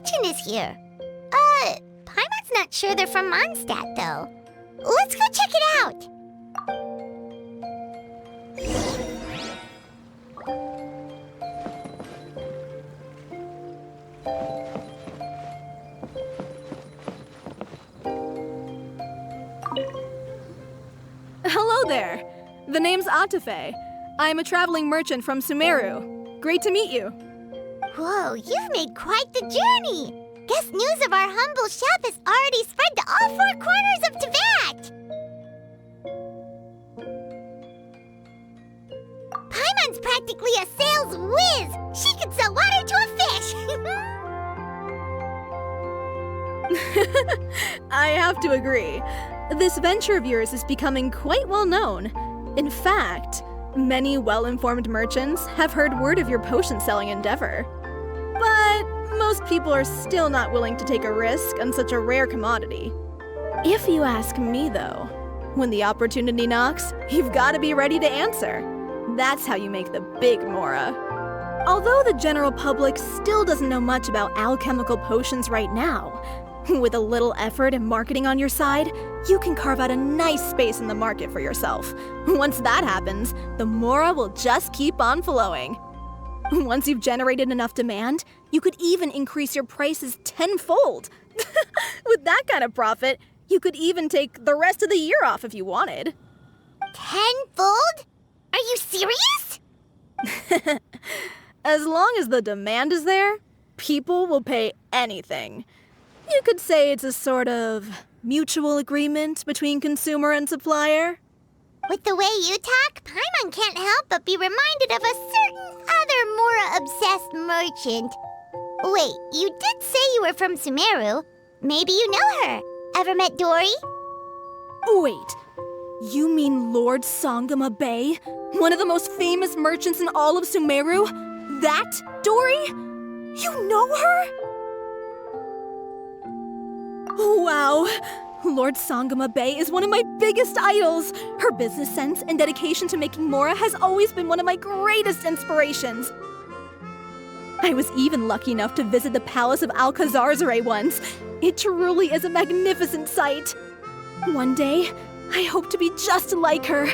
merchant is here. Paimon's not sure they're from Mondstadt, though. Let's go check it out. Hello there. The name's Atafe. I'm a traveling merchant from Sumeru. Great to meet you. Whoa, you've made quite the journey. Guess news of our humble shop has already spread to all four corners of Tibet. Paimon's practically a sales whiz. She could sell water to a fish. I have to agree. This venture of yours is becoming quite well known. In fact, many well-informed merchants have heard word of your potion-selling endeavor. But most people are still not willing to take a risk on such a rare commodity. If you ask me, though, when the opportunity knocks, you've got to be ready to answer. That's how you make the big mora. Although the general public still doesn't know much about alchemical potions right now, with a little effort and marketing on your side, you can carve out a nice space in the market for yourself. Once that happens, the mora will just keep on flowing. Once you've generated enough demand, you could even increase your prices tenfold. With that kind of profit, you could even take the rest of the year off if you wanted. Tenfold? Are you serious? As long as the demand is there, people will pay anything. You could say it's a sort of mutual agreement between consumer and supplier. With the way you talk, Paimon can't help but be reminded of a certain other Mora-obsessed merchant. Wait, you did say you were from Sumeru. Maybe you know her. Ever met Dory? Wait, you mean Lord Sangama Bay? One of the most famous merchants in all of Sumeru? That Dory? You know her? Wow! Lord Sangama Bay is one of my biggest idols! Her business sense and dedication to making mora has always been one of my greatest inspirations. I was even lucky enough to visit the Palace of Alcazarzare once. It truly is a magnificent sight. One day, I hope to be just like her.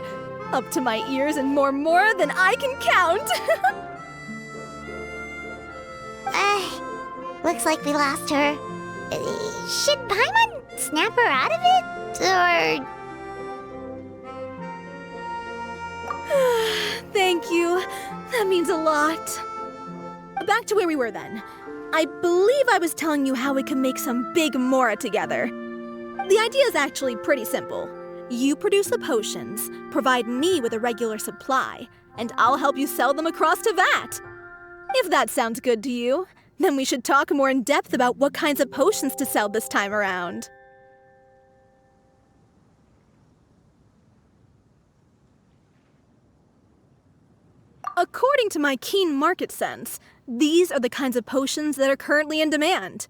Up to my ears in more mora than I can count! Looks like we lost her. Should Paimon snap her out of it? Or... Thank you. That means a lot. Back to where we were then. I believe I was telling you how we can make some big mora together. The idea is actually pretty simple. You produce the potions, provide me with a regular supply, and I'll help you sell them across Tibet. If that sounds good to you, then we should talk more in depth about what kinds of potions to sell this time around. According to my keen market sense, these are the kinds of potions that are currently in demand.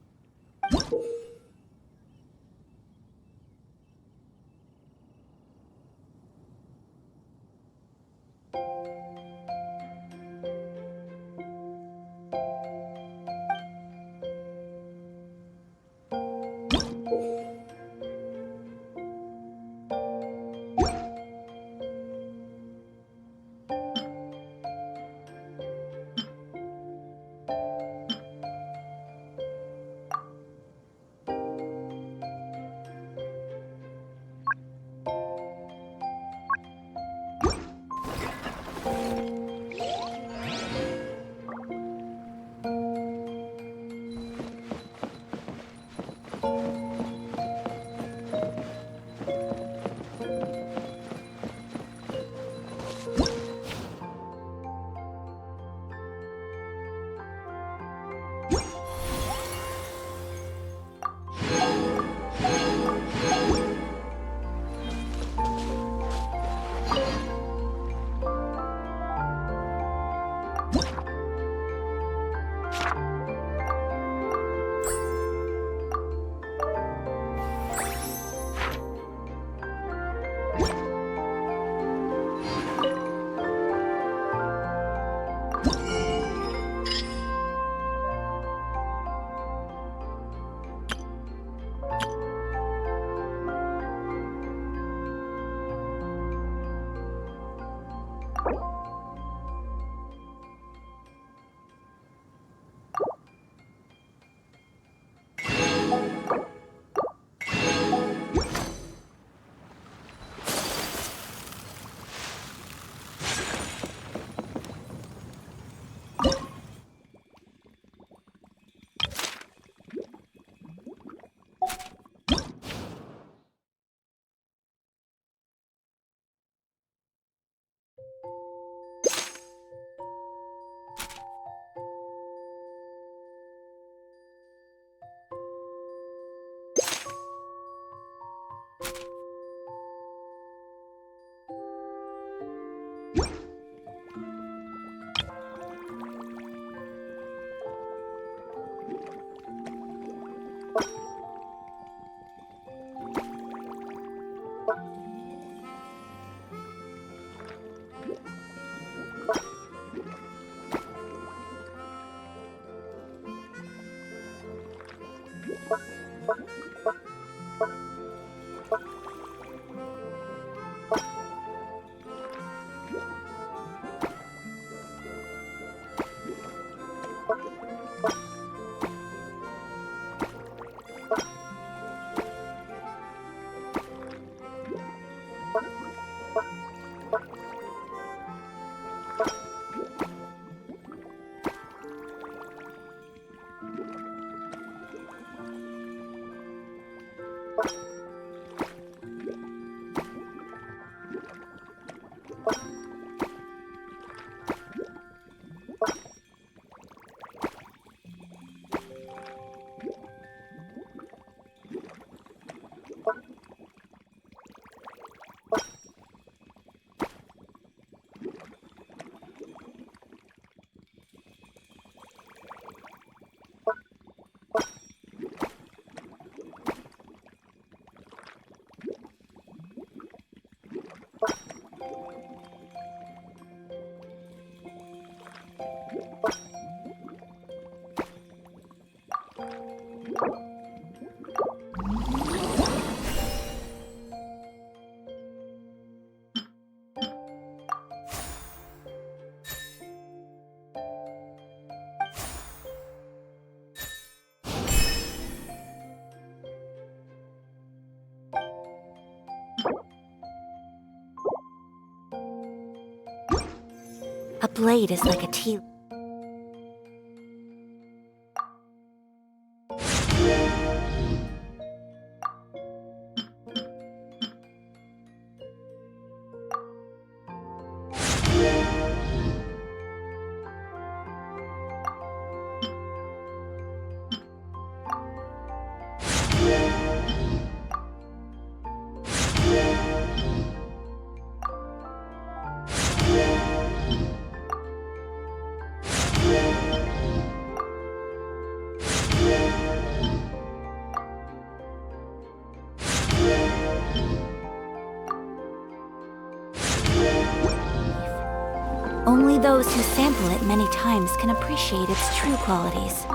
A blade is like a tea. Only those who sample it many times can appreciate its true qualities.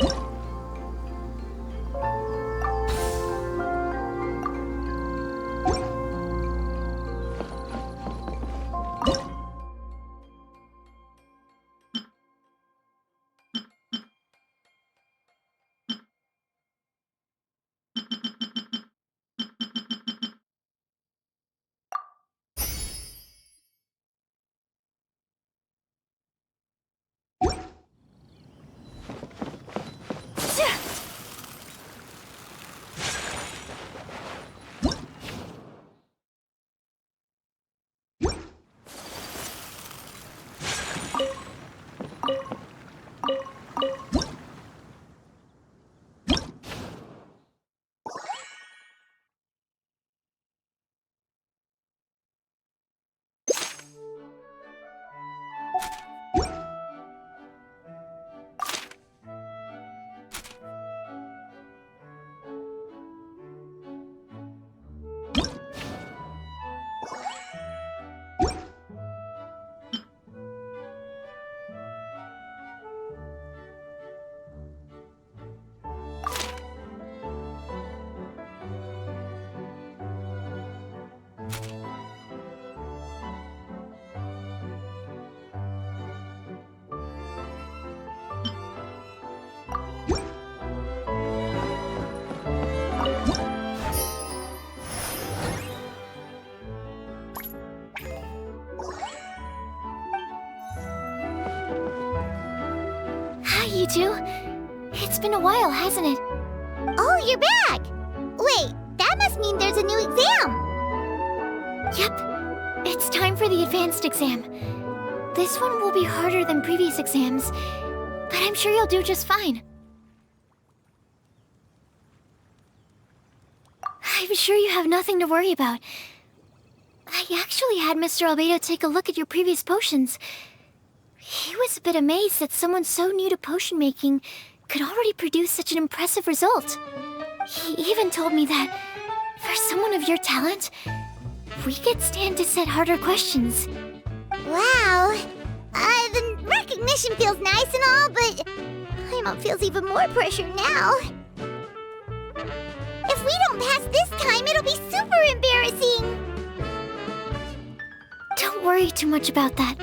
You two? It's been a while, hasn't it? Oh, you're back! Wait, that must mean there's a new exam! Yep. It's time for the advanced exam. This one will be harder than previous exams, but I'm sure you'll do just fine. I'm sure you have nothing to worry about. I actually had Mr. Albedo take a look at your previous potions. He was a bit amazed that someone so new to potion making could already produce such an impressive result. He even told me that, for someone of your talent, we get Stan to set harder questions. Wow. The recognition feels nice and all, but Paimon feels even more pressure now. If we don't pass this time, it'll be super embarrassing. Don't worry too much about that.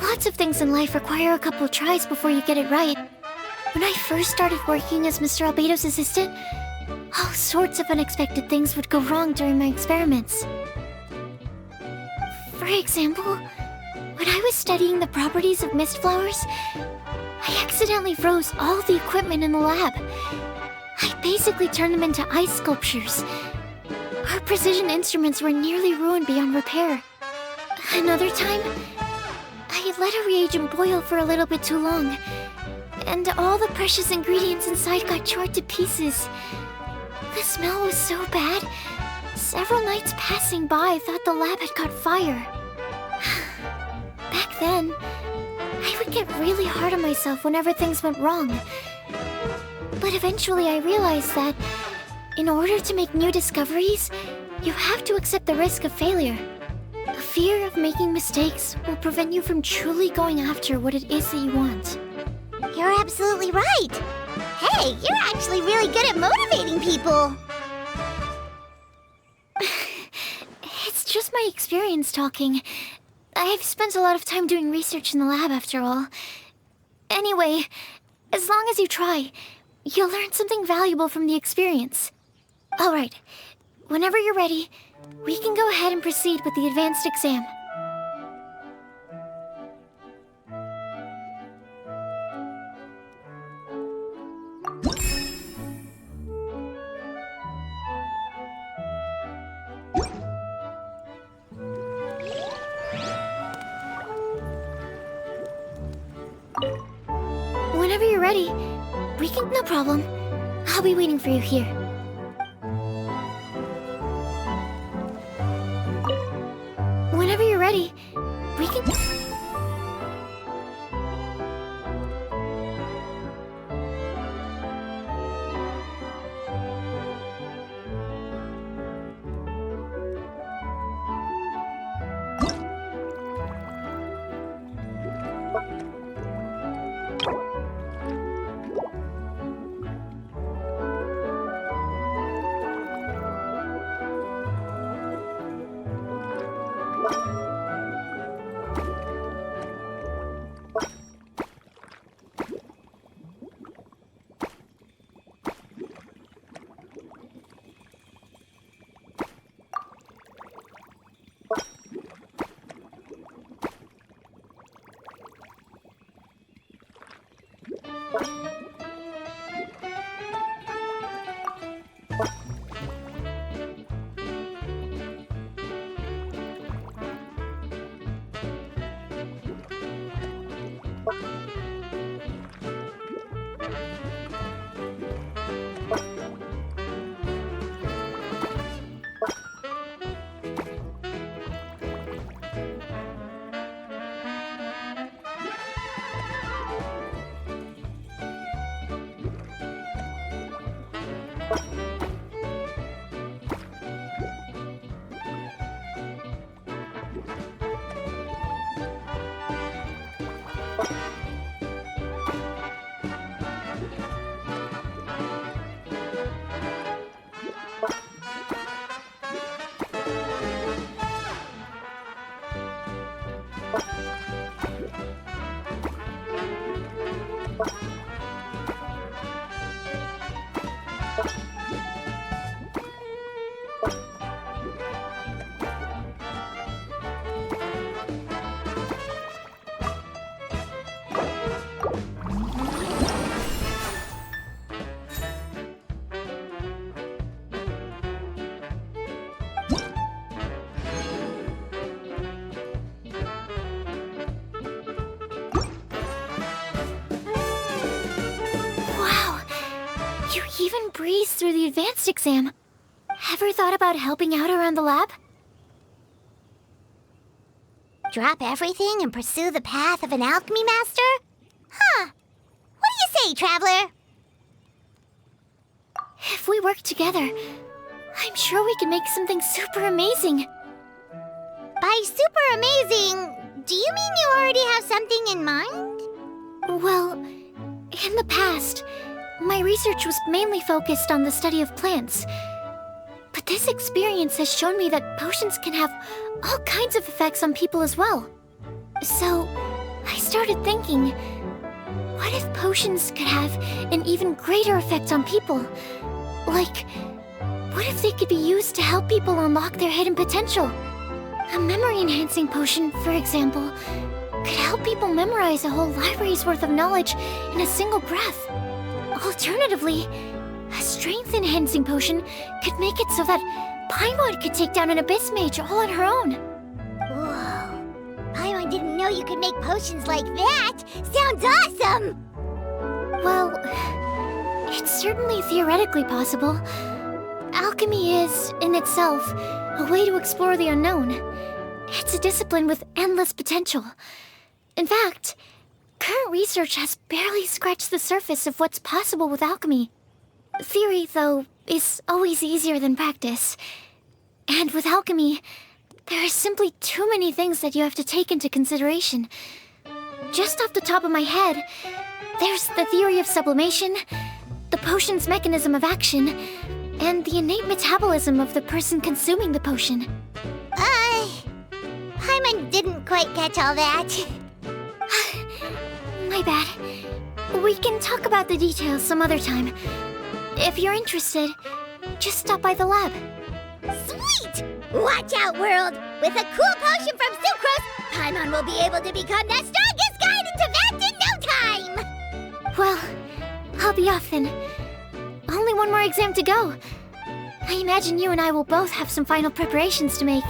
Lots of things in life require a couple tries before you get it right. When I first started working as Mr. Albedo's assistant, all sorts of unexpected things would go wrong during my experiments. For example, when I was studying the properties of mist flowers, I accidentally froze all the equipment in the lab. I basically turned them into ice sculptures. Our precision instruments were nearly ruined beyond repair. Another time, I let a reagent boil for a little bit too long, and all the precious ingredients inside got charred to pieces. The smell was so bad, several nights passing by thought the lab had caught fire. Back then, I would get really hard on myself whenever things went wrong. But eventually I realized that, in order to make new discoveries, you have to accept the risk of failure. A fear of making mistakes will prevent you from truly going after what it is that you want. You're absolutely right. Hey, you're actually really good at motivating people. It's just my experience talking. I've spent a lot of time doing research in the lab after all. Anyway, as long as you try, you'll learn something valuable from the experience. Alright, whenever you're ready, we can go ahead and proceed with the advanced exam. Whenever you're ready, we can... No problem. I'll be waiting for you here. Whenever you're ready, we can... You even breezed through the advanced exam. Ever thought about helping out around the lab? Drop everything and pursue the path of an alchemy master? Huh. What do you say, traveler? If we work together, I'm sure we can make something super amazing. By super amazing, do you mean you already have something in mind? Well, in the past, my research was mainly focused on the study of plants. But this experience has shown me that potions can have all kinds of effects on people as well. So, I started thinking, what if potions could have an even greater effect on people? Like, what if they could be used to help people unlock their hidden potential? A memory-enhancing potion, for example, could help people memorize a whole library's worth of knowledge in a single breath. Alternatively, a strength-enhancing potion could make it so that Paimon could take down an Abyss Mage all on her own. Whoa. Paimon didn't know you could make potions like that. Sounds awesome! Well, it's certainly theoretically possible. Alchemy is, in itself, a way to explore the unknown. It's a discipline with endless potential. In fact, current research has barely scratched the surface of what's possible with alchemy. Theory, though, is always easier than practice. And with alchemy, there are simply too many things that you have to take into consideration. Just off the top of my head, there's the theory of sublimation, the potion's mechanism of action, and the innate metabolism of the person consuming the potion. Paimon didn't quite catch all that. My bad. We can talk about the details some other time. If you're interested, just stop by the lab. Sweet! Watch out, world! With a cool potion from Sucrose, Paimon will be able to become the strongest guide into Vact in no time! Well, I'll be off then. Only one more exam to go. I imagine you and I will both have some final preparations to make.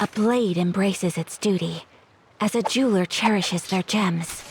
A blade embraces its duty, as a jeweler cherishes their gems.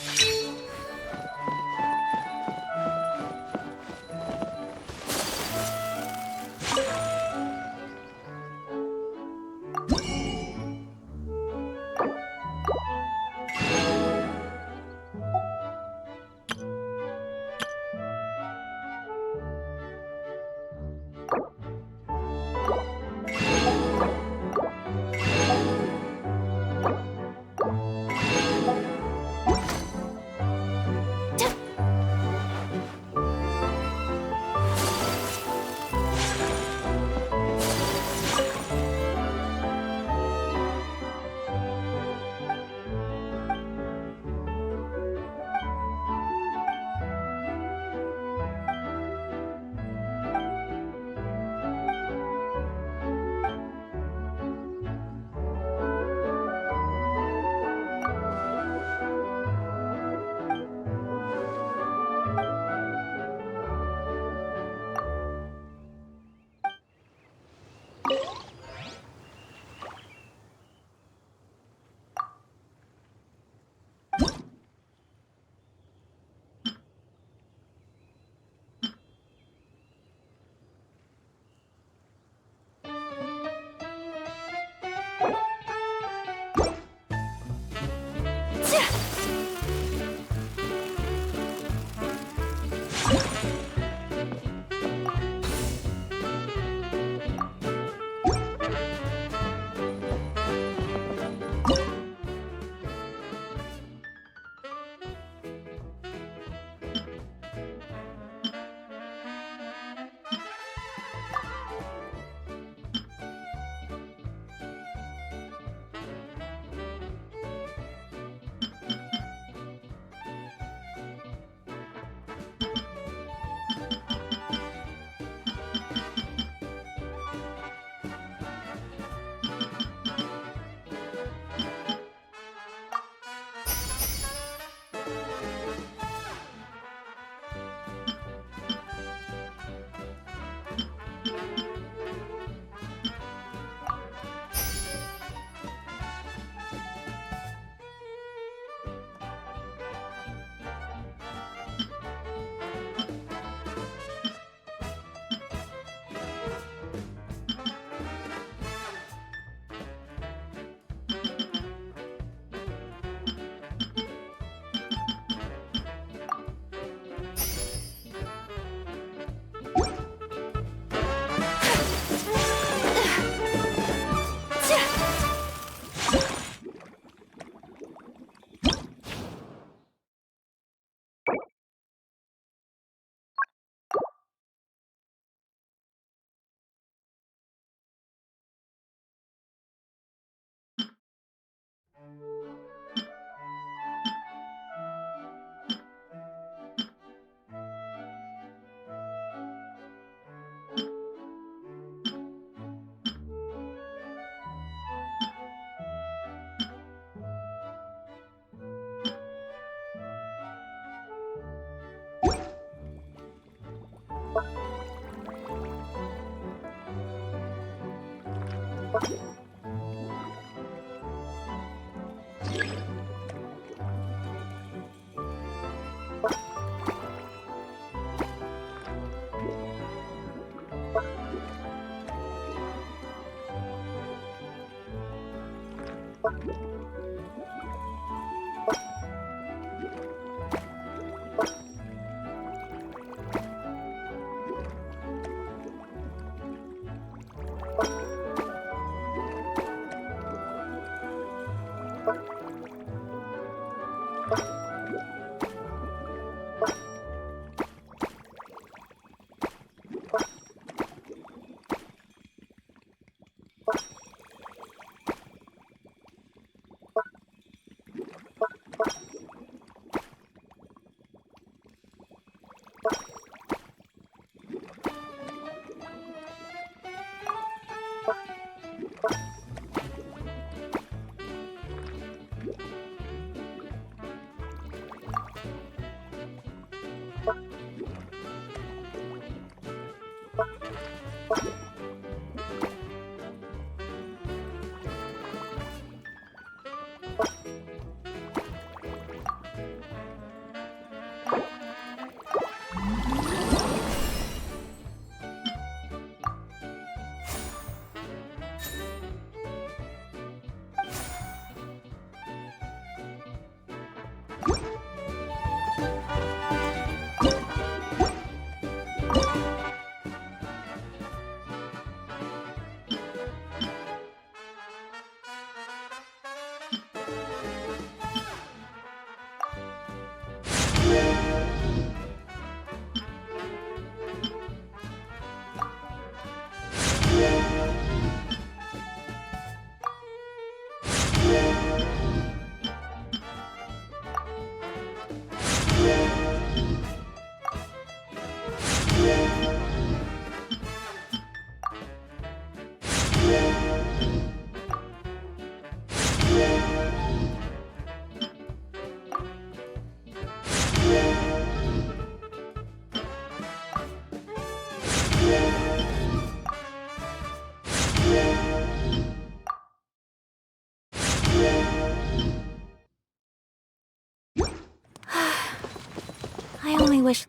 I only wish...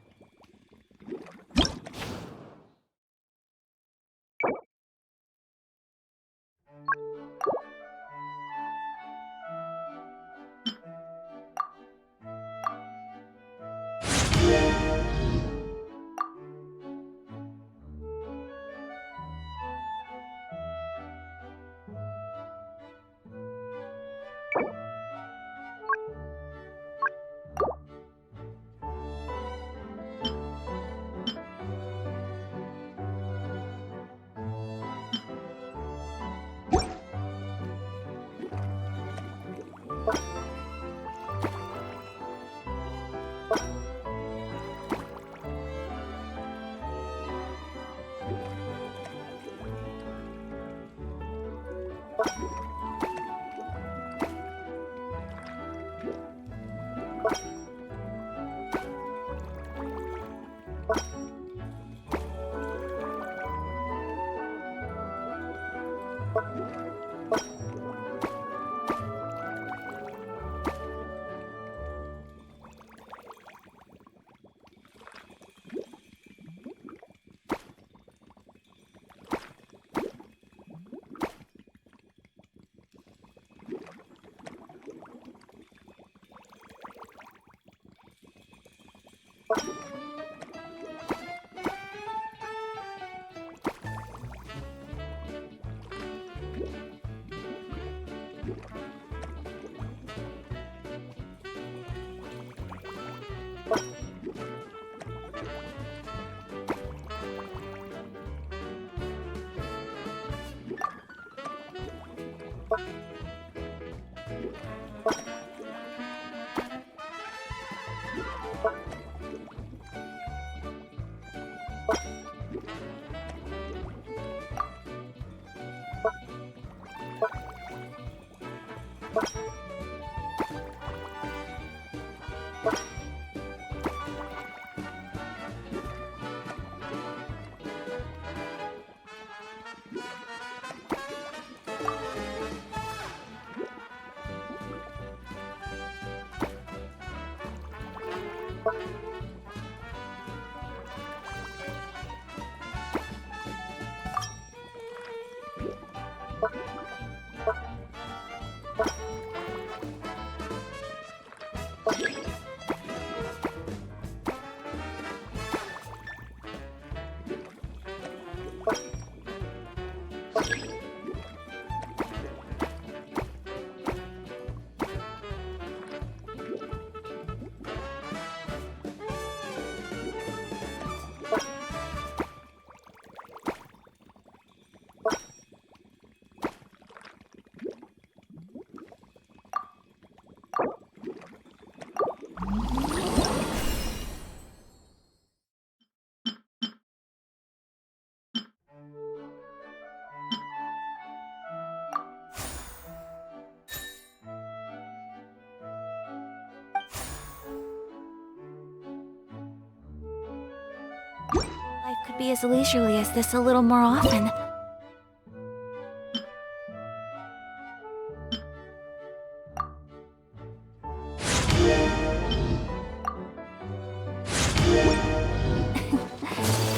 Could be as leisurely as this a little more often.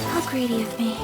How greedy of me.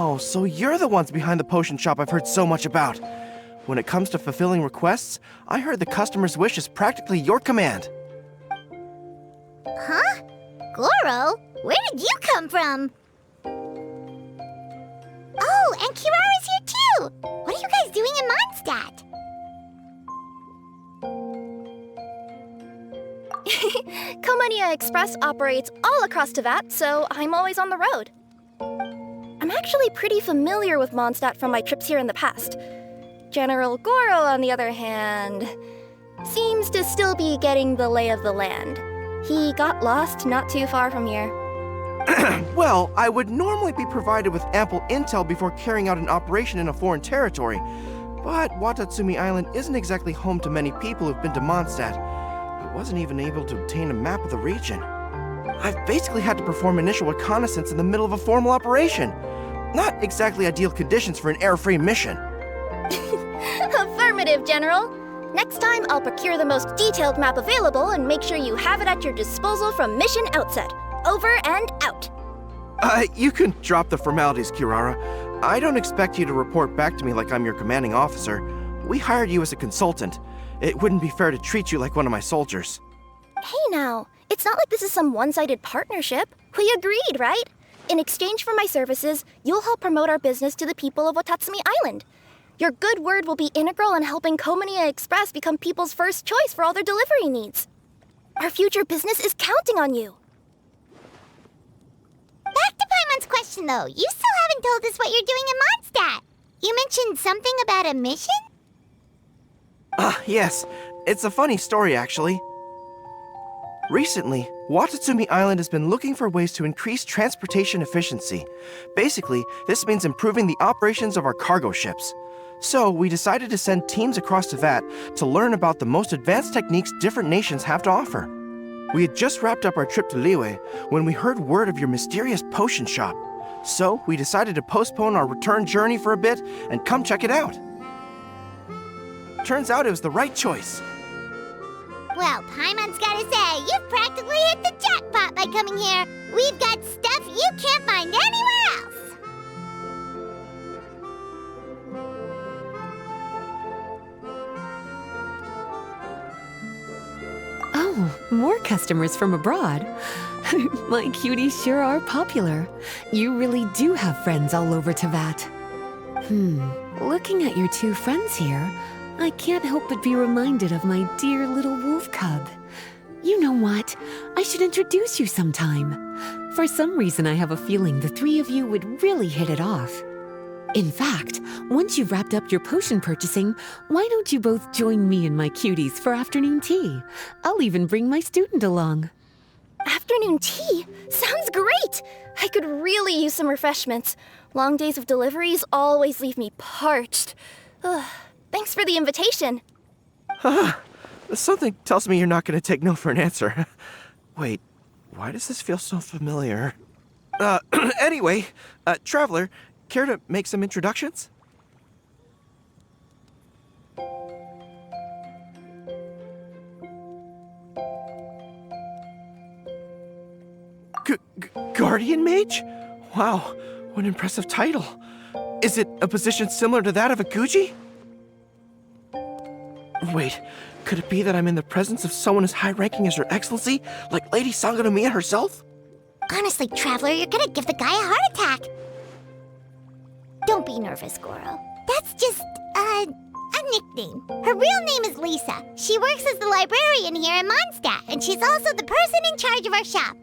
Oh, so you're the ones behind the potion shop I've heard so much about. When it comes to fulfilling requests, I heard the customer's wish is practically your command. Huh? Goro? Where did you come from? Oh, and Kirara's here too! What are you guys doing in Mondstadt? Komonia Express operates all across Teyvat, so I'm always on the road. I'm actually pretty familiar with Mondstadt from my trips here in the past. General Goro, on the other hand, seems to still be getting the lay of the land. He got lost not too far from here. Well, I would normally be provided with ample intel before carrying out an operation in a foreign territory, but Watatsumi Island isn't exactly home to many people who've been to Mondstadt. I wasn't even able to obtain a map of the region. I've basically had to perform initial reconnaissance in the middle of a formal operation. Not exactly ideal conditions for an air-free mission. Affirmative, General. Next time, I'll procure the most detailed map available and make sure you have it at your disposal from mission outset. Over and out. You can drop the formalities, Kirara. I don't expect you to report back to me like I'm your commanding officer. We hired you as a consultant. It wouldn't be fair to treat you like one of my soldiers. Hey now, it's not like this is some one-sided partnership. We agreed, right? In exchange for my services, you'll help promote our business to the people of Watatsumi Island. Your good word will be integral in helping Komonia Express become people's first choice for all their delivery needs. Our future business is counting on you. Back to Paimon's question though, you still haven't told us what you're doing in Mondstadt. You mentioned something about a mission? Yes. It's a funny story, actually. Recently, Watatsumi Island has been looking for ways to increase transportation efficiency. Basically, this means improving the operations of our cargo ships. So, we decided to send teams across Teyvat to learn about the most advanced techniques different nations have to offer. We had just wrapped up our trip to Liyue when we heard word of your mysterious potion shop. So, we decided to postpone our return journey for a bit and come check it out. Turns out it was the right choice. Well, Paimon's gotta say, you've practically hit the jackpot by coming here. We've got stuff you can't find anywhere else. Oh, more customers from abroad. My cuties sure are popular. You really do have friends all over Teyvat. Looking at your two friends here, I can't help but be reminded of my dear little wolf cub. You know what? I should introduce you sometime. For some reason, I have a feeling the three of you would really hit it off. In fact, once you've wrapped up your potion purchasing, why don't you both join me and my cuties for afternoon tea? I'll even bring my student along. Afternoon tea? Sounds great! I could really use some refreshments. Long days of deliveries always leave me parched. Ugh. Thanks for the invitation. Something tells me you're not going to take no for an answer. Wait, why does this feel so familiar? Anyway, Traveler, care to make some introductions? Guardian Mage? Wow, what an impressive title. Is it a position similar to that of a Guji? Wait, could it be that I'm in the presence of someone as high-ranking as Her Excellency, like Lady Sangonomiya herself? Honestly, Traveler, you're gonna give the guy a heart attack. Don't be nervous, Goro. That's just, a nickname. Her real name is Lisa. She works as the librarian here in Mondstadt, and she's also the person in charge of our shop.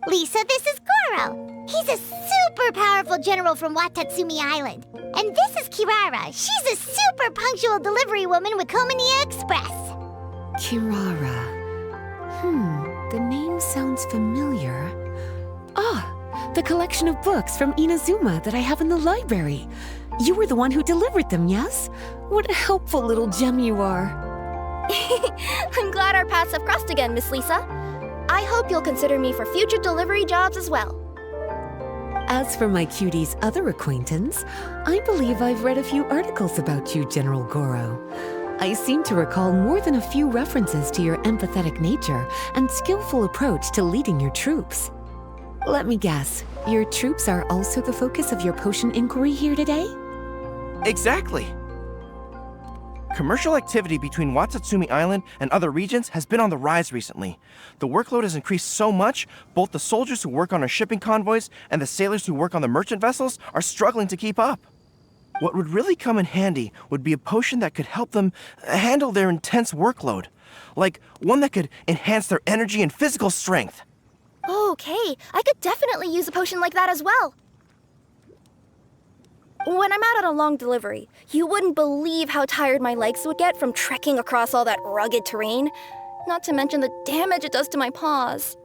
Lisa, this is Goro. He's a super powerful general from Watatsumi Island. And this is Kirara. She's a super punctual delivery woman with Komonia Express. Kirara. The name sounds familiar. Ah, the collection of books from Inazuma that I have in the library. You were the one who delivered them, yes? What a helpful little gem you are. I'm glad our paths have crossed again, Miss Lisa. I hope you'll consider me for future delivery jobs as well. As for my cutie's other acquaintance, I believe I've read a few articles about you, General Goro. I seem to recall more than a few references to your empathetic nature and skillful approach to leading your troops. Let me guess, your troops are also the focus of your potion inquiry here today? Exactly. Commercial activity between Watatsumi Island and other regions has been on the rise recently. The workload has increased so much, both the soldiers who work on our shipping convoys and the sailors who work on the merchant vessels are struggling to keep up. What would really come in handy would be a potion that could help them handle their intense workload. Like one that could enhance their energy and physical strength. Okay, I could definitely use a potion like that as well. When I'm out on a long delivery, you wouldn't believe how tired my legs would get from trekking across all that rugged terrain. Not to mention the damage it does to my paws.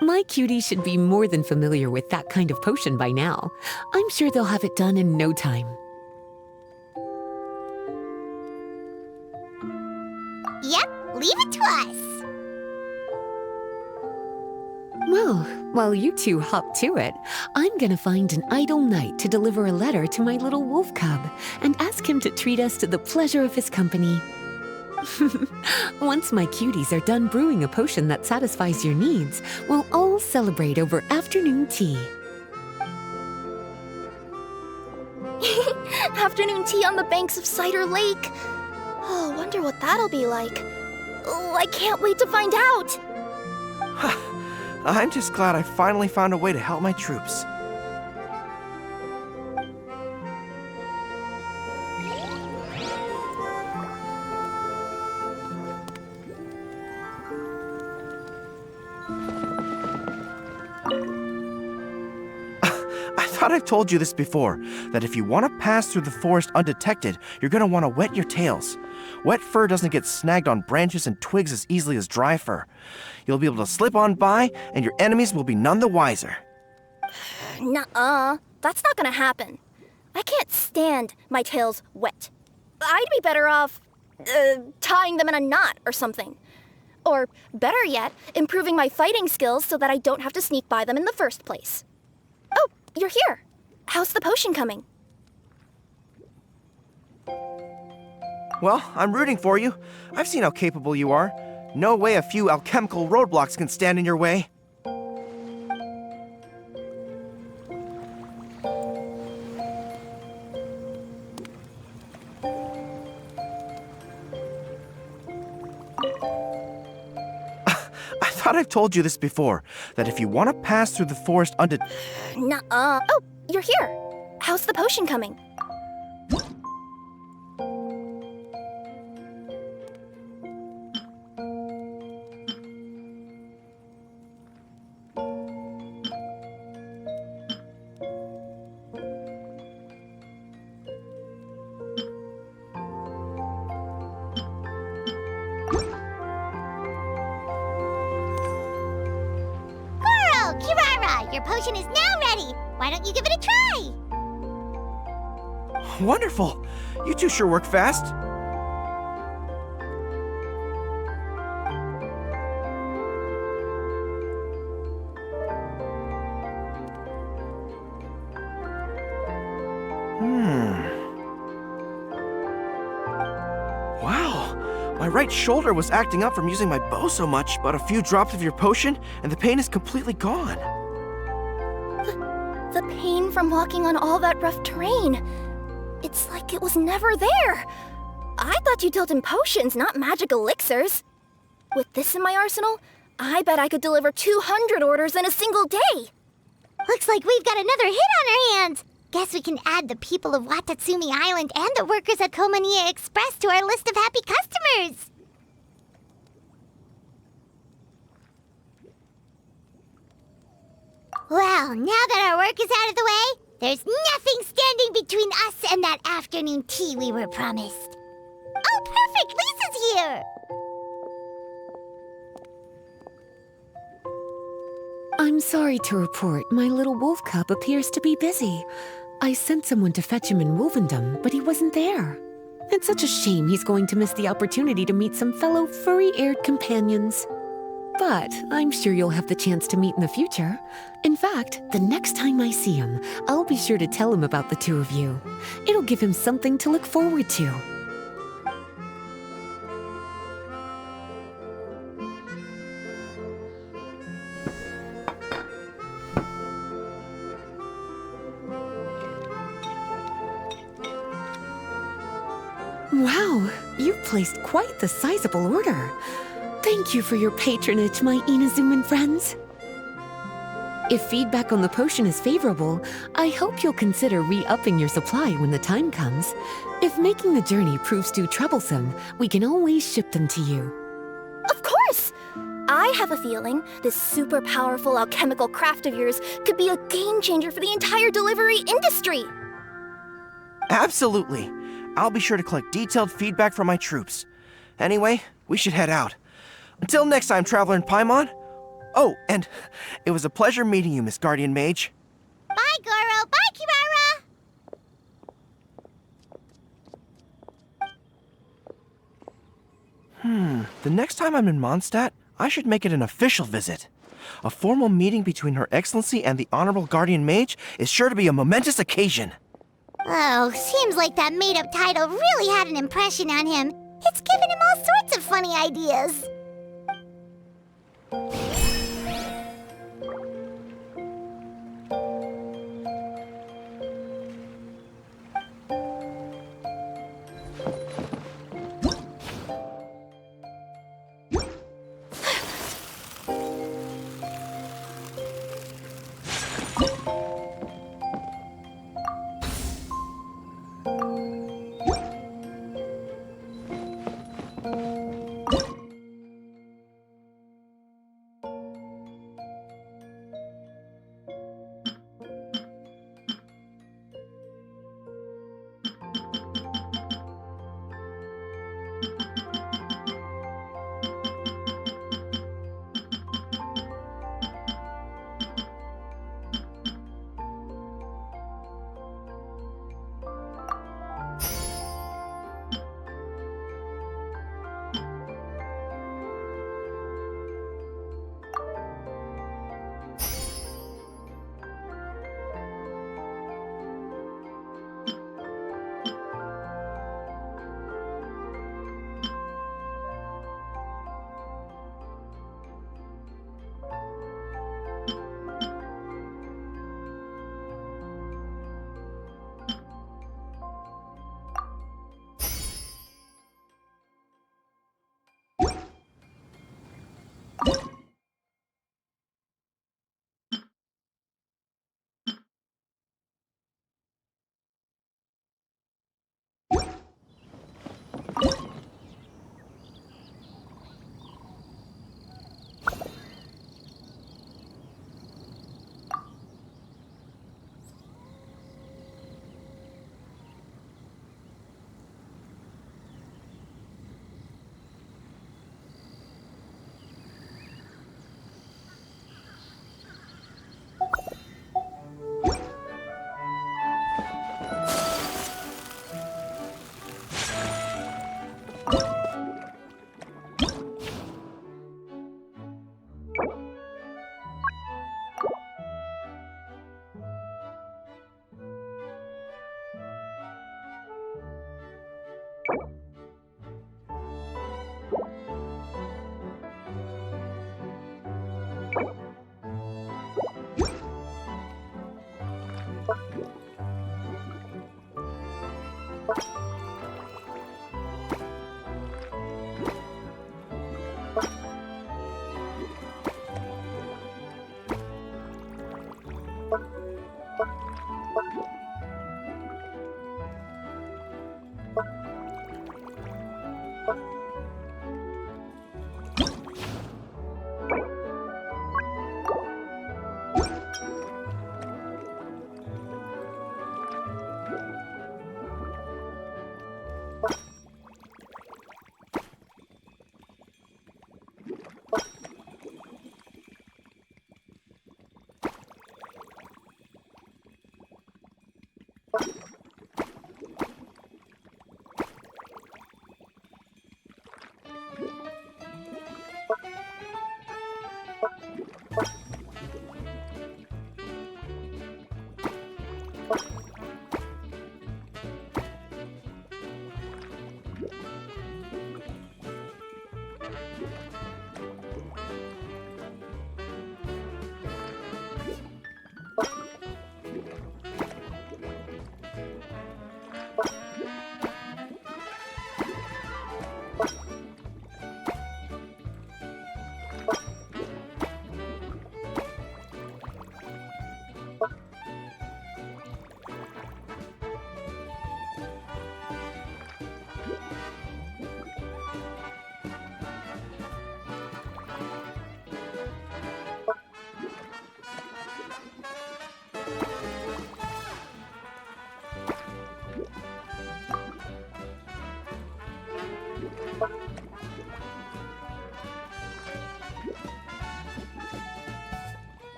My cutie should be more than familiar with that kind of potion by now. I'm sure they'll have it done in no time. Yep, leave it to us. Well, while you two hop to it, I'm gonna find an idle knight to deliver a letter to my little wolf cub and ask him to treat us to the pleasure of his company. Once my cuties are done brewing a potion that satisfies your needs, we'll all celebrate over afternoon tea. Afternoon tea on the banks of Cider Lake. Oh, wonder what that'll be like. Oh, I can't wait to find out. I'm just glad I finally found a way to help my troops. I thought I've told you this before, that if you want to pass through the forest undetected, you're going to want to wet your tails. Wet fur doesn't get snagged on branches and twigs as easily as dry fur. You'll be able to slip on by, and your enemies will be none the wiser. Nuh-uh. That's not gonna happen. I can't stand my tails wet. I'd be better off, tying them in a knot or something. Or, better yet, improving my fighting skills so that I don't have to sneak by them in the first place. Oh, you're here. How's the potion coming? Well, I'm rooting for you. I've seen how capable you are. No way a few alchemical roadblocks can stand in your way. I thought I've told you this before, that if you want to pass through the forest Nuh-uh. Oh, you're here. How's the potion coming? Kirara, your potion is now ready. Why don't you give it a try? Wonderful! You two sure work fast. Wow! My right shoulder was acting up from using my bow so much, but a few drops of your potion, and the pain is completely gone. The pain from walking on all that rough terrain. It's like it was never there. I thought you dealt in potions, not magic elixirs. With this in my arsenal, I bet I could deliver 200 orders in a single day. Looks like we've got another hit on our hands. Guess we can add the people of Watatsumi Island and the workers at Komaniya Express to our list of happy customers. Well, now that our work is out of the way, there's nothing standing between us and that afternoon tea we were promised. Oh, perfect! Lisa's here! I'm sorry to report my little wolf cub appears to be busy. I sent someone to fetch him in Wolvendom, but he wasn't there. It's such a shame he's going to miss the opportunity to meet some fellow furry-eared companions. But I'm sure you'll have the chance to meet in the future. In fact, the next time I see him, I'll be sure to tell him about the two of you. It'll give him something to look forward to. Wow, You've placed quite the sizable order. Thank you for your patronage, my Inazuman friends. If feedback on the potion is favorable, I hope you'll consider re-upping your supply when the time comes. If making the journey proves too troublesome, we can always ship them to you. Of course! I have a feeling this super powerful alchemical craft of yours could be a game changer for the entire delivery industry! Absolutely. I'll be sure to collect detailed feedback from my troops. Anyway, we should head out. Until next time, Traveler in Paimon. Oh, and it was a pleasure meeting you, Miss Guardian Mage. Bye, Goro. Bye, Kirara. The next time I'm in Mondstadt, I should make it an official visit. A formal meeting between Her Excellency and the Honorable Guardian Mage is sure to be a momentous occasion. Oh, seems like that made-up title really had an impression on him. It's given him all sorts of funny ideas.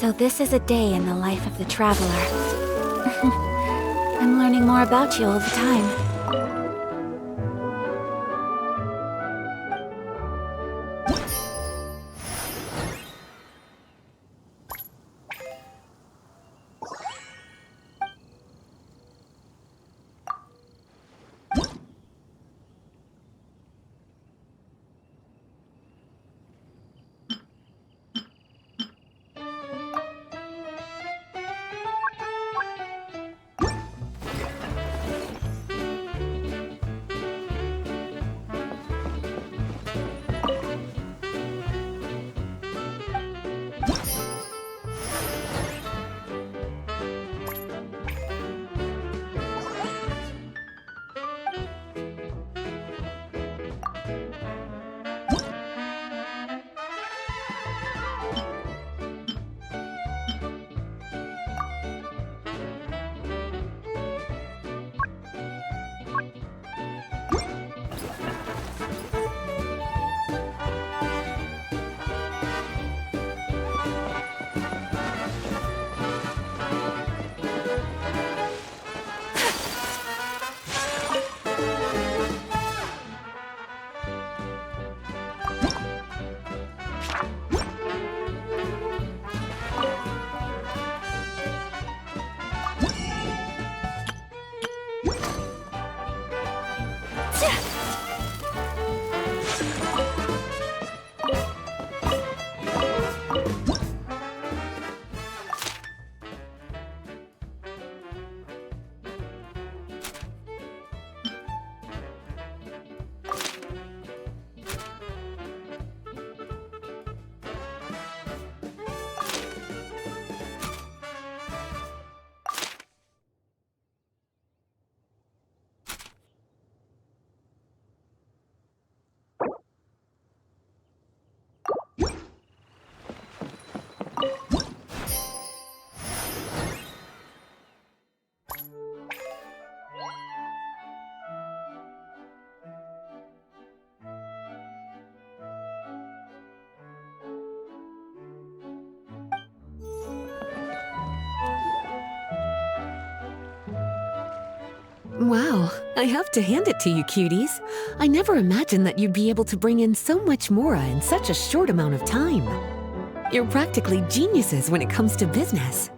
So this is a day in the life of the traveler. I'm learning more about you all the time. Wow, I have to hand it to you, cuties. I never imagined that you'd be able to bring in so much mora in such a short amount of time. You're practically geniuses when it comes to business.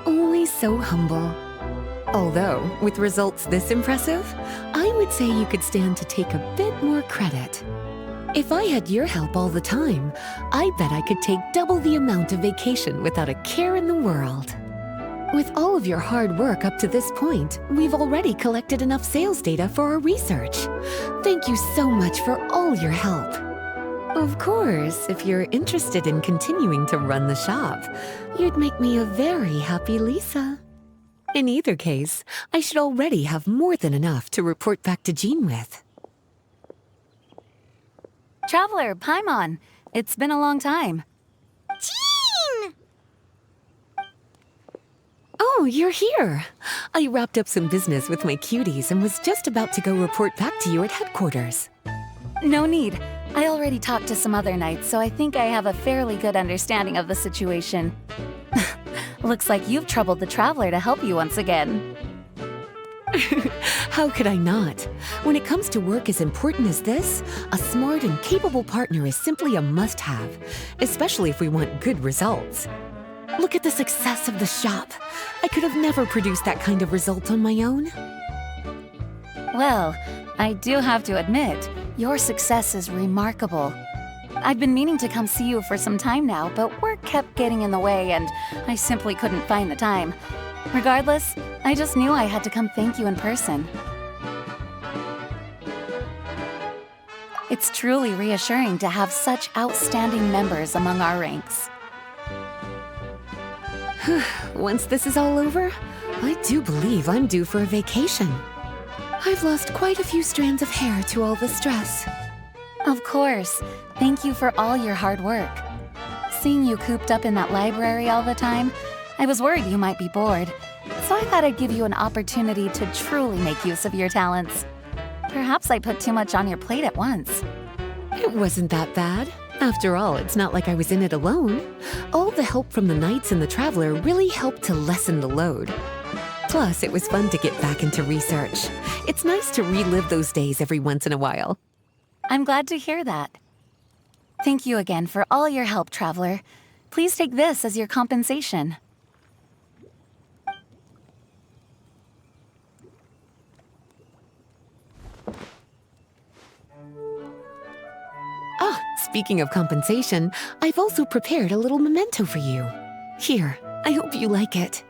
Always so humble. Although, with results this impressive, I would say you could stand to take a bit more credit. If I had your help all the time, I bet I could take double the amount of vacation without a care in the world. With all of your hard work up to this point, we've already collected enough sales data for our research. Thank you so much for all your help. Of course, if you're interested in continuing to run the shop, you'd make me a very happy Lisa. In either case, I should already have more than enough to report back to Jean with. Traveler, Paimon, it's been a long time. Jean! Oh, you're here. I wrapped up some business with my cuties and was just about to go report back to you at headquarters. No need. I already talked to some other knights, so I think I have a fairly good understanding of the situation. Looks like you've troubled the Traveler to help you once again. How could I not? When it comes to work as important as this, a smart and capable partner is simply a must-have, especially if we want good results. Look at the success of the shop. I could have never produced that kind of result on my own. Well, I do have to admit, your success is remarkable. I've been meaning to come see you for some time now, but work kept getting in the way and I simply couldn't find the time. Regardless, I just knew I had to come thank you in person. It's truly reassuring to have such outstanding members among our ranks. Once this is all over, I do believe I'm due for a vacation. I've lost quite a few strands of hair to all the stress. Of course. Thank you for all your hard work. Seeing you cooped up in that library all the time, I was worried you might be bored. So I thought I'd give you an opportunity to truly make use of your talents. Perhaps I put too much on your plate at once. It wasn't that bad. After all, it's not like I was in it alone. All the help from the Knights and the Traveler really helped to lessen the load. Plus, it was fun to get back into research. It's nice to relive those days every once in a while. I'm glad to hear that. Thank you again for all your help, Traveler. Please take this as your compensation. Speaking of compensation, I've also prepared a little memento for you. Here, I hope you like it.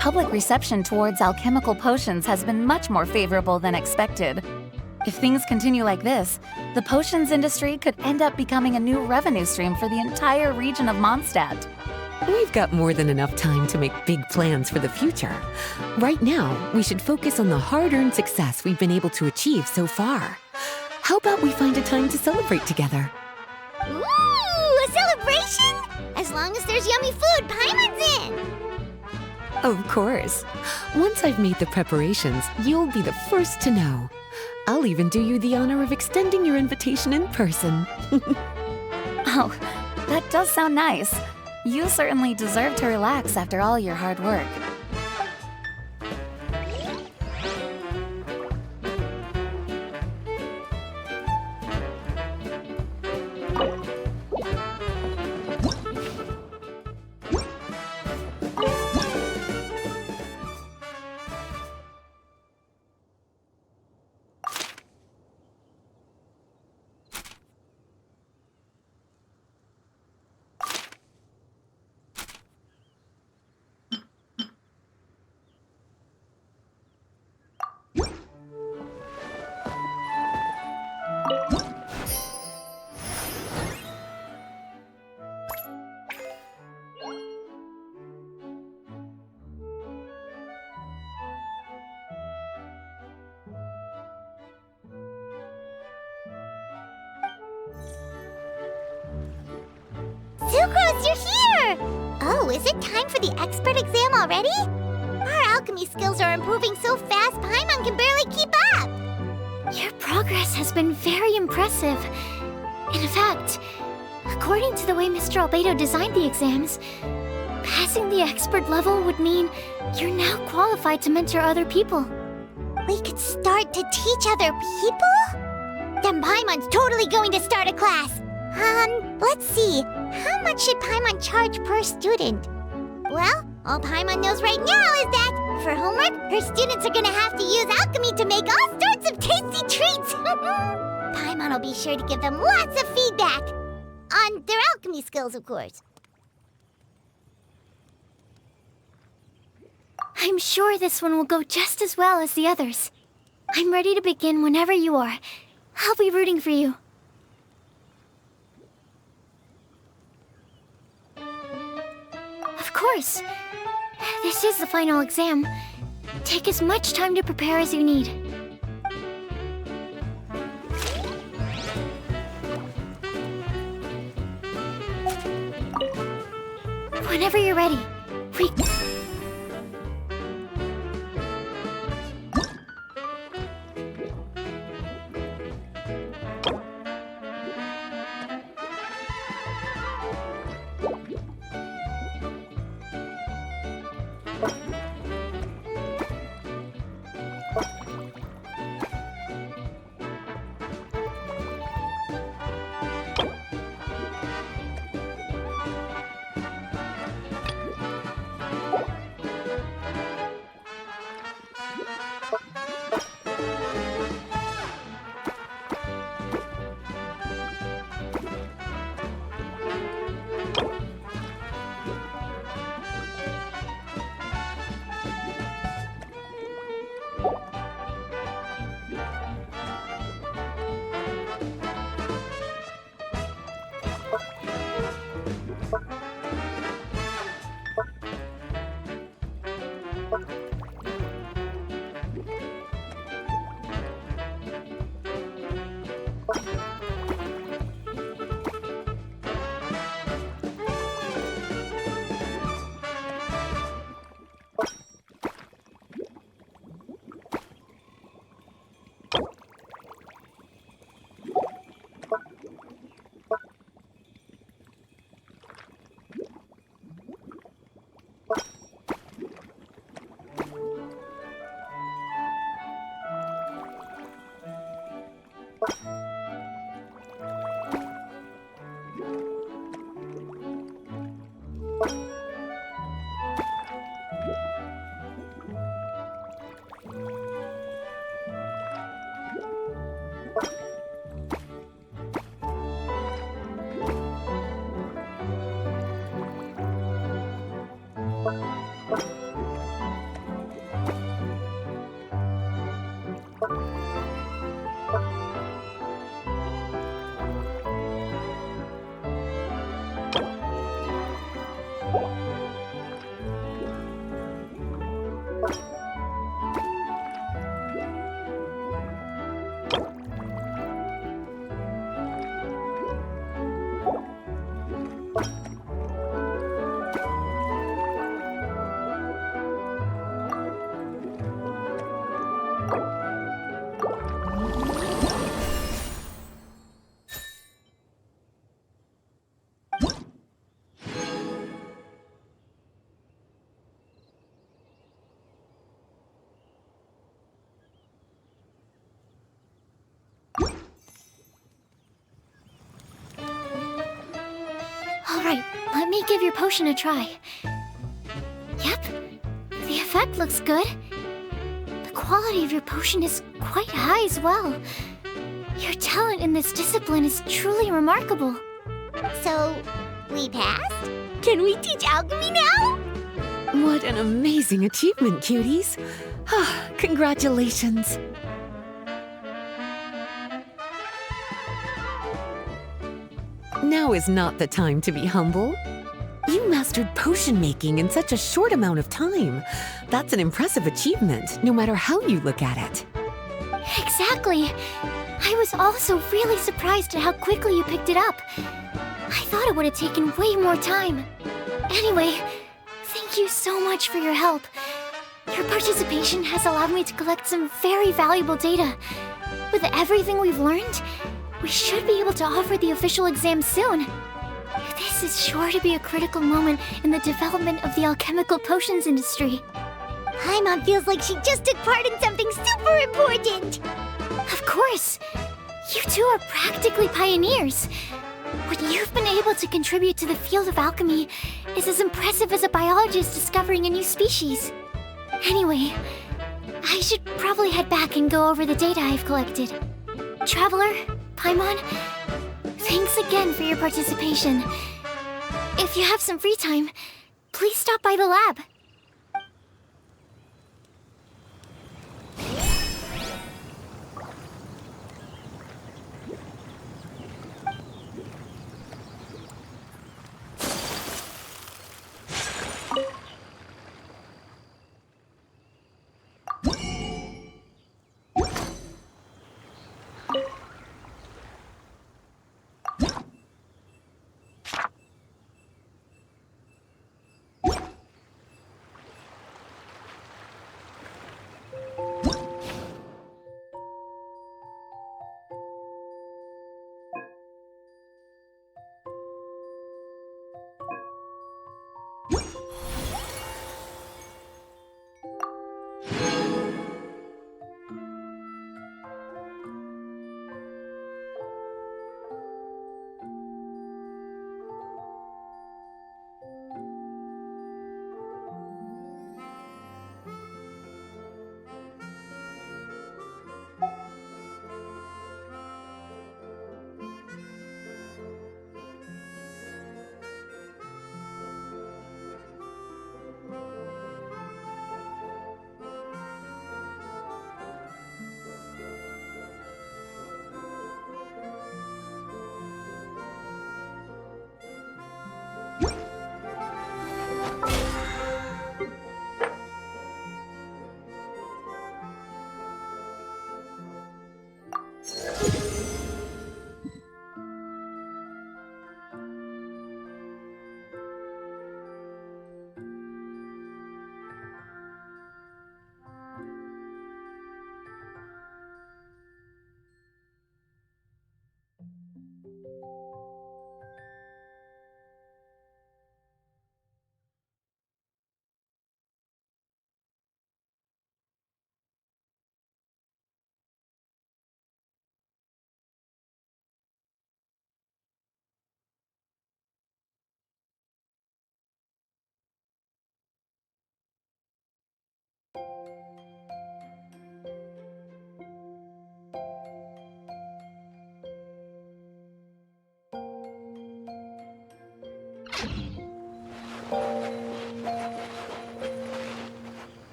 Public reception towards alchemical potions has been much more favorable than expected. If things continue like this, the potions industry could end up becoming a new revenue stream for the entire region of Mondstadt. We've got more than enough time to make big plans for the future. Right now, we should focus on the hard-earned success we've been able to achieve so far. How about we find a time to celebrate together? Ooh, a celebration? As long as there's yummy food, Paimon's in! Of course. Once I've made the preparations, you'll be the first to know. I'll even do you the honor of extending your invitation in person. Oh, that does sound nice. You certainly deserve to relax after all your hard work. Sucrose, you're here! Oh, is it time for the expert exam already? Our alchemy skills are improving so fast, Paimon can barely keep up! Your progress has been very impressive. In fact, according to the way Mr. Albedo designed the exams, passing the expert level would mean you're now qualified to mentor other people. We could start to teach other people? Then Paimon's totally going to start a class! Let's see. How much should Paimon charge per student? Well, all Paimon knows right now is that, for homework, her students are gonna have to use alchemy to make all sorts of tasty treats! Paimon will be sure to give them lots of feedback! On their alchemy skills, of course. I'm sure this one will go just as well as the others. I'm ready to begin whenever you are. I'll be rooting for you. Of course. This is the final exam. Take as much time to prepare as you need. Whenever you're ready. Alright, let me give your potion a try. Yep, the effect looks good. The quality of your potion is quite high as well. Your talent in this discipline is truly remarkable. So, we passed? Can we teach alchemy now? What an amazing achievement, cuties! Congratulations! Now is not the time to be humble. You mastered potion making in such a short amount of time. That's an impressive achievement, no matter how you look at it. Exactly. I was also really surprised at how quickly you picked it up. I thought it would have taken way more time. Anyway, thank you so much for your help. Your participation has allowed me to collect some very valuable data. With everything we've learned, we should be able to offer the official exam soon. This is sure to be a critical moment in the development of the alchemical potions industry. Paimon feels like she just took part in something super important. Of course! You two are practically pioneers. What you've been able to contribute to the field of alchemy is as impressive as a biologist discovering a new species. Anyway, I should probably head back and go over the data I've collected. Traveler, Paimon, thanks again for your participation. If you have some free time, please stop by the lab.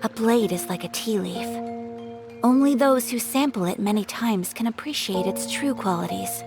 A blade is like a tea leaf. Only those who sample it many times can appreciate its true qualities.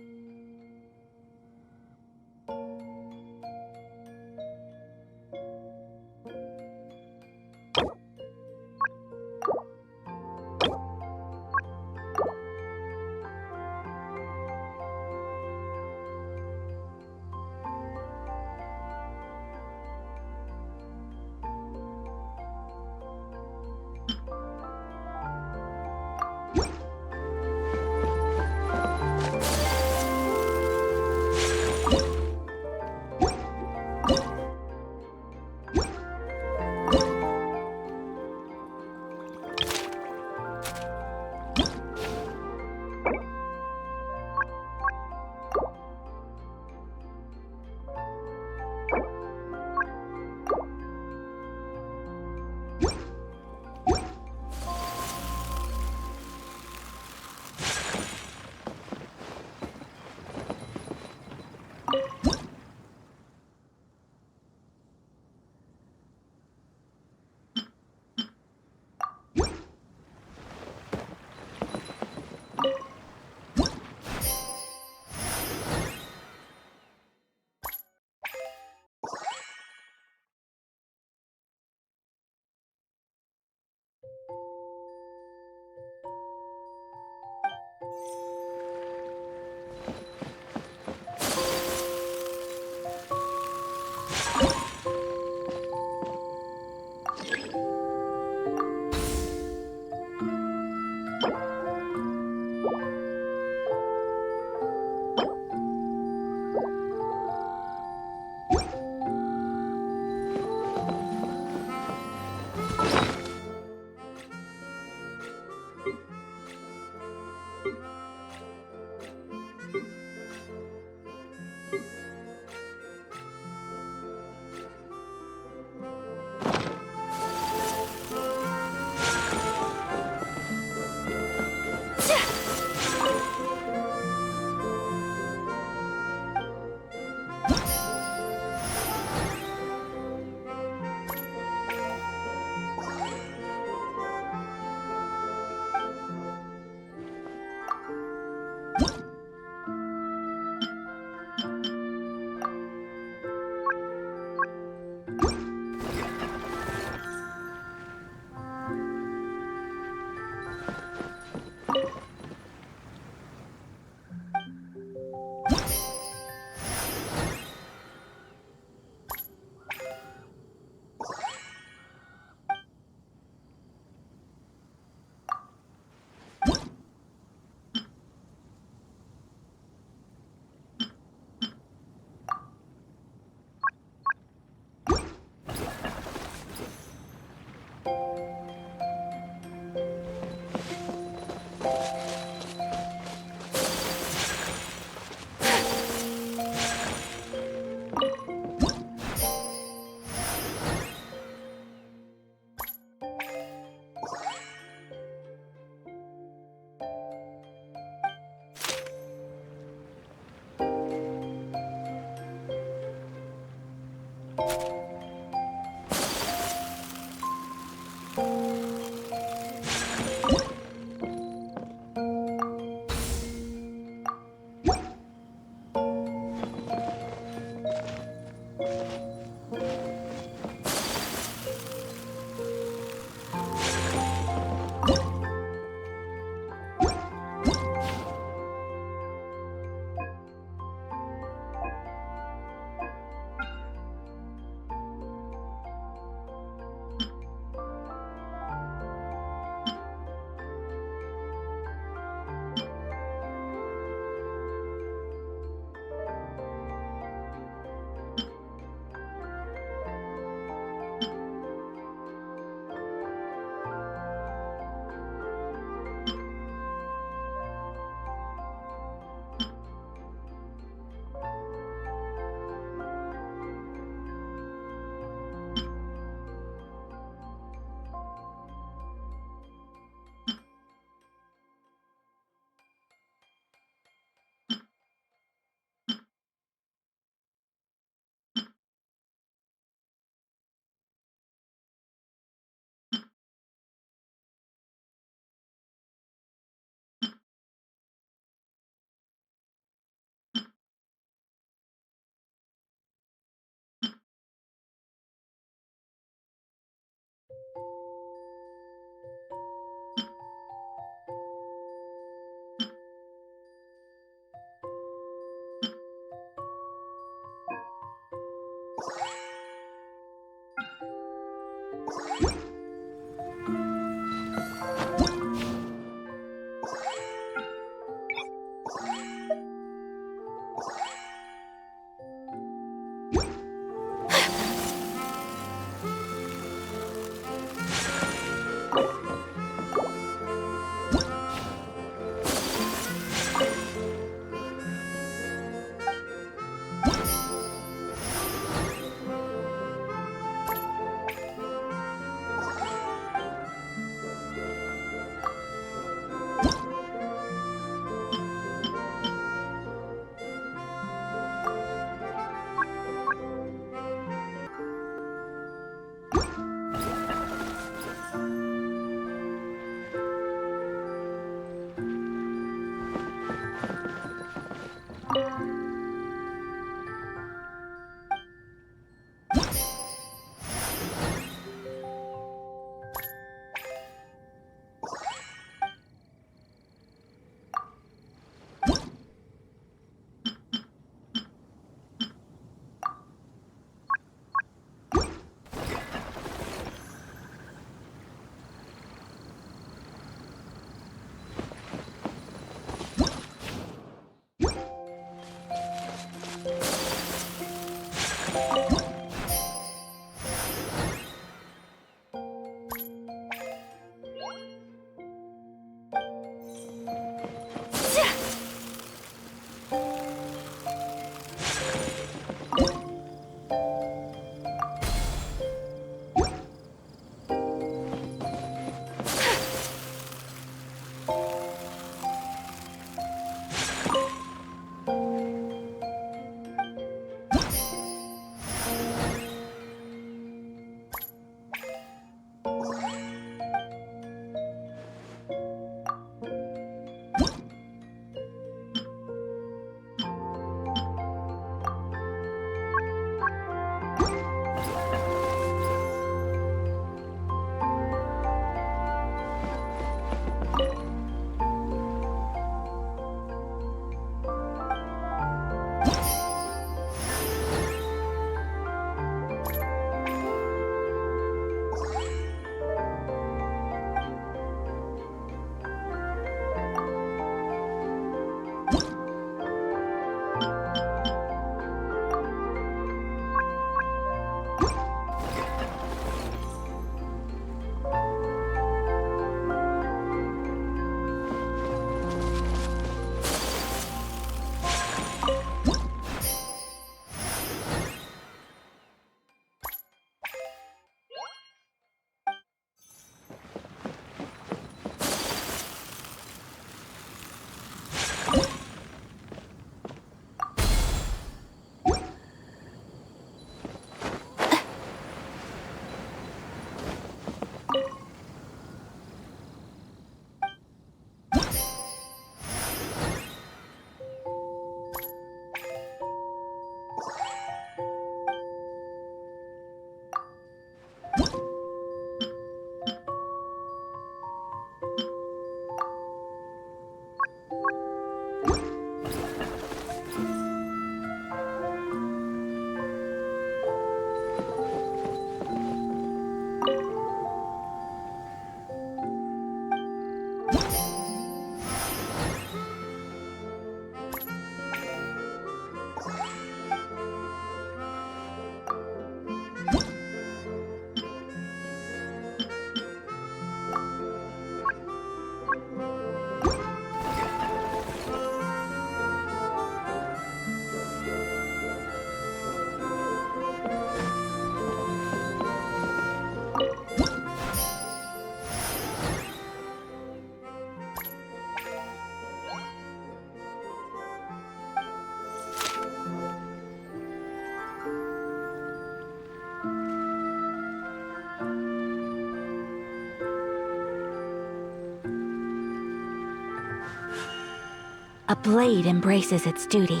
A blade embraces its duty,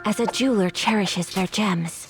as a jeweler cherishes their gems.